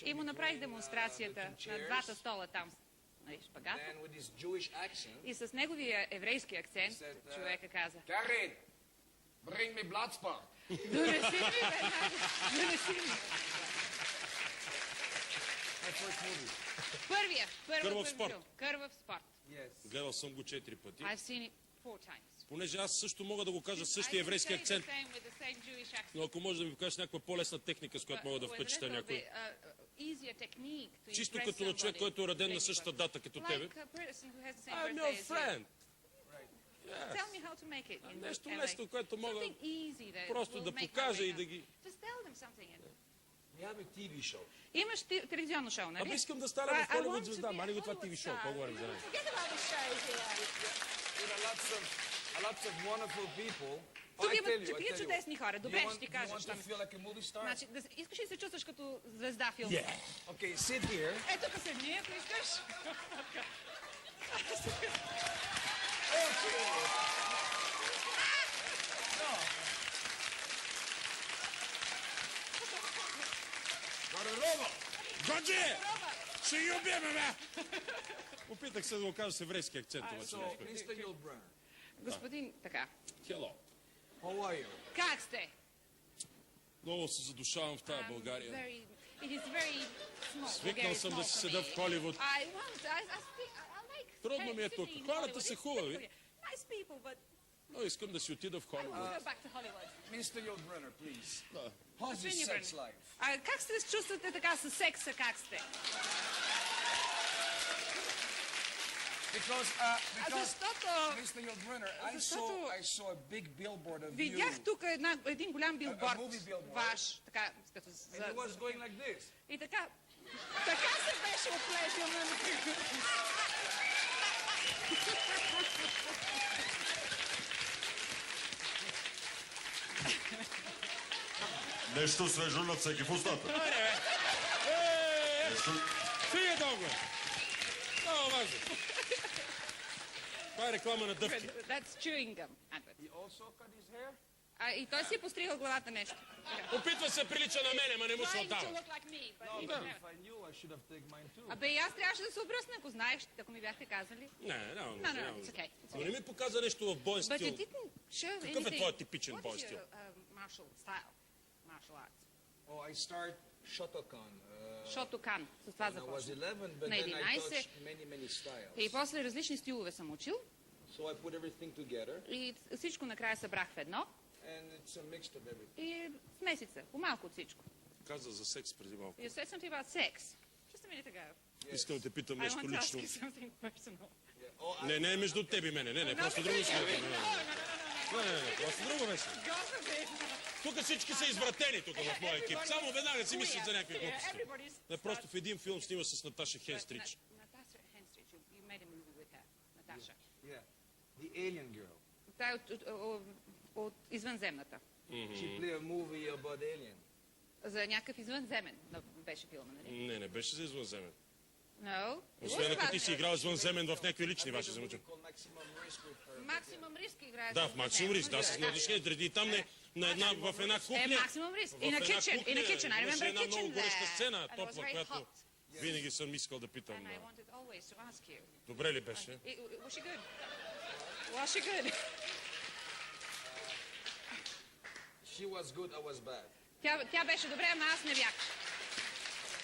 И му направих демонстрацията на двата стола там. Шпагат. И с неговия еврейски акцент човека каза: Gerrit, bring me Bloodsport. Донеси ми, донеси ми. Първия спорт. Кървав спорт. Гледал съм го 4 пъти. I've seen it 4 times. Понеже аз също мога да го кажа същия еврейски акцент, но ако може да ми покажеш някаква по-лесна техника, с която мога да впечатля някой. Чисто като на човек, който е роден на същата дата като тебе. I'm your friend. Tell me how to make it. Нещо лесно, което мога просто да покажа и да ги... Имаш телевизионно шоу, нали? Ама искам да стана в Холивуд звезда. Мали го това ТВ шоу. Какво говорим за него? Тук има такива чудесни хора. Добре, ще ти кажа. Значи, искаш ли да се чувстваш като звезда филм? Okay, sit here. Е, тук седни, ако искаш. Годжи! Ще ги убием, бе! Опитах се да го кажа с еврейски акцент. Господин, така. Hello. Как сте? Много се задушавам в тази България. Свикнал съм да си седа в Холивуд. Трудно ми е тук. Хората са хубави. Но искам да си отида в Холивуд. Mr. Yodbrenner, please. How's your sex life? Как се чувствате така с секса, как сте? Because, Защото... Mr. Yodbrenner, I saw a big billboard of you. Видях тук един голям билборд ваш, така, като And it was going like this. И така се беше оплетил на Нещо свежо на всеки в устата. Стига дълго! Много важно. Това е реклама на дъвки. That's chewing gum. He also cut his hair? И той си е постригал главата нещо. Опитва се прилича на мене, ма не му се отдава. Абе, и аз трябваше да се обръсна, ако знаеш, ако ми бяхте казали. Не, okay. Но не ми показа нещо в боен стил. Какъв е твоят типичен боен стил? Martial arts. Oh, I start Shotokan. Shotokan. С това започна. На 11. И после различни стилове съм учил. So I put everything together. И всичко накрая събрах в едно. And it's a mix of everything. И смесица, по-малко от всичко. Каза за секс преди малко. You said something about sex. Just a minute ago. Искам да те питам нещо лично. I want to ask you something personal. Не е между теб и мене. Не, просто друго си. Не, просто друго беше. Тук всички са извратени тук в моя екип. Само веднага си мислят за някакви глупости. Не, просто в един филм снима с Наташа Хенстрич. Наташа Хенстрич, you made a movie with her. Наташа. Yeah. The Alien Girl. Та е от извънземната. She played a movie about alien. За някакъв извънземен беше филма, нали? Не беше за извънземен. No. Освен ако ти си играл извънземен в някакви лични ваши замъчения. Максимум риск играе. Да, в Максимум риск, да, с надишни дреди. Там в една кухня. Максимум риск. И на kitchen, I remember имаше една много kitchen гореща there. сцена, топла, която винаги съм искал да питам. And I wanted always to ask you. Добре ли беше? Was she good? Was she good? She was good, I was bad. Тя беше добре, ама аз не бях.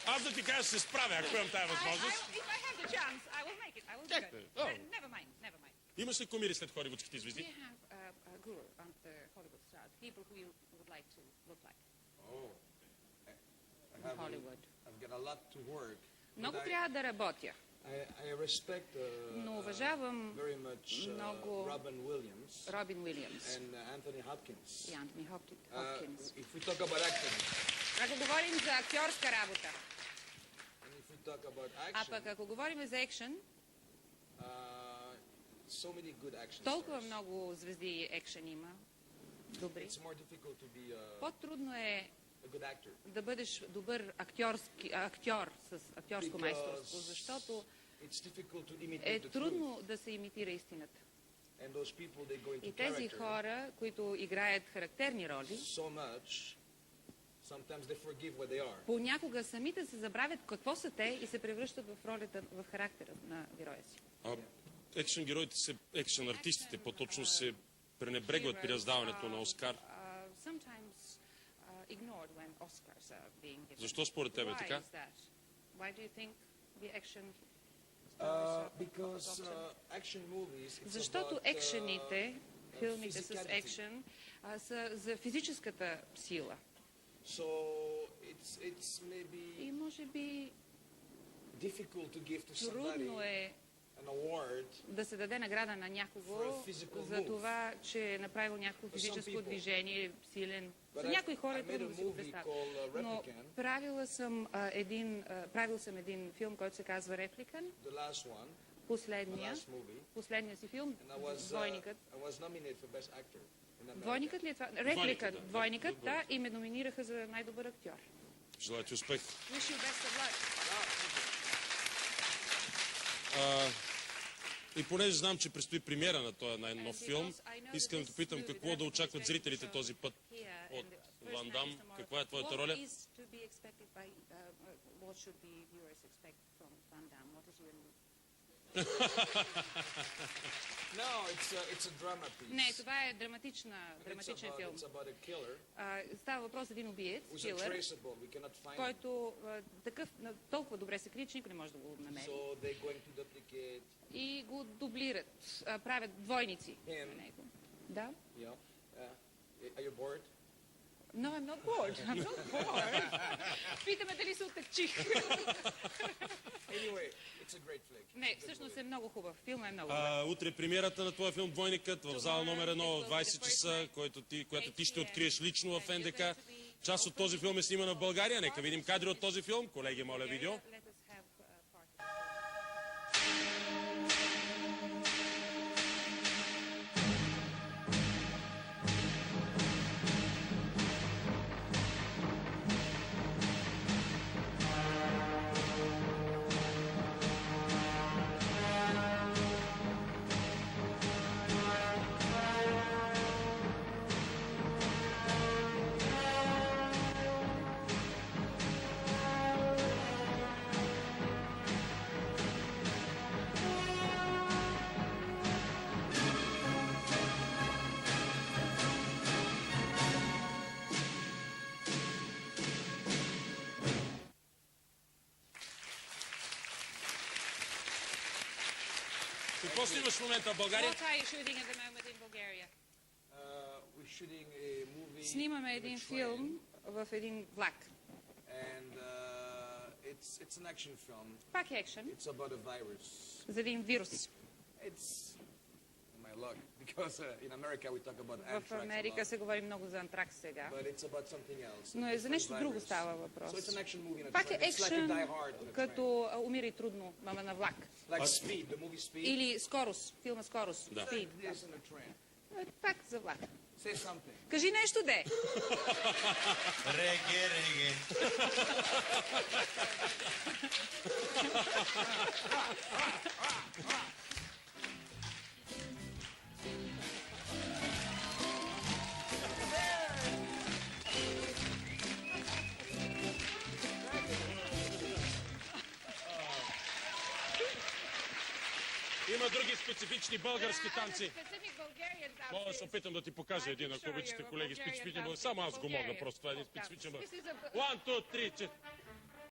Аз да ти кажа, ще се справя, ако имам тая възможност. If I have the chance, I will make it. I will do it. Never mind, never mind. Имаш ли кумири след холивудските звезди? We have a guru on the Hollywood stars, people who you would like to look like. Oh. In Hollywood. I've got a lot to work. Много трябва да работя. I respect Но уважавам very much много Robin Williams and Anthony Hopkins. И Антони Хопкинс. If we talk about acting. Ако говорим за актьорска работа. And if we talk about action. А пък ако говорим за екшен. So many good action толкова много звезди екшен има. Добри. It's more difficult to be по-трудно е a good actor. Да бъдеш добър актьор с актьорско майсторство, защото е трудно да се имитира истината. И тези хора, които играят характерни роли, Sometimes they forgive what they are. Понякога самите се забравят какво са те и се превръщат в ролята, в характера на героя си. Екшен героите екшен артистите по-точно се пренебрегват при раздаването на Оскар. Защо според тебе така? Защото екшените, филмите с екшен, са за физическата сила. И може би трудно е да се даде награда на някого за това, че е направил някакво физическо движение, силен. За някои хора е трудно да си го представят. Но правил съм един филм, който се казва Репликан. Последния си филм, Двойникът. Двойникът ли е това? Репликът. Двойникът, да, и ме номинираха за най-добър актьор. Желая ти успех. Wish you best of luck. И понеже знам, че предстои премиера на този най-нов филм, искам да попитам какво да очакват зрителите този път от Ван Дам. Каква е твоята роля? Не, това е драматичен филм. Става въпрос за един убиец, килър, който толкова добре се крие, че никой не може да го намери. И го дублират, правят двойници на него. Да? No, I'm not bored. I'm not bored. Питаме дали се оттъкчих. Не, всъщност е много хубав. Филмът е много хубав. Утре премиерата на твоя филм Двойникът в зала номер 1 в 20 часа, която ти ще откриеш лично в НДК. Част от този филм е снимана в България. Нека видим кадри от този филм. Колеги, моля видео. Какво снимаш в момента в България? Снимаме един филм в един влак. Пак е екшен. За един вирус. В Америка се говори много за антракс сега. Но е за нещо друго става въпрос. Пак е екшен, като умира и трудно, мама на влак. Или Скорост, филма Скорост. Пак за влак. Кажи нещо, де! Реге. Има други специфични български танци. Мога да се опитам да ти покажа един, ако обичате, колеги, специфичен български. Само аз го мога, просто това е един специфичен български. 1, 2, 3, 4.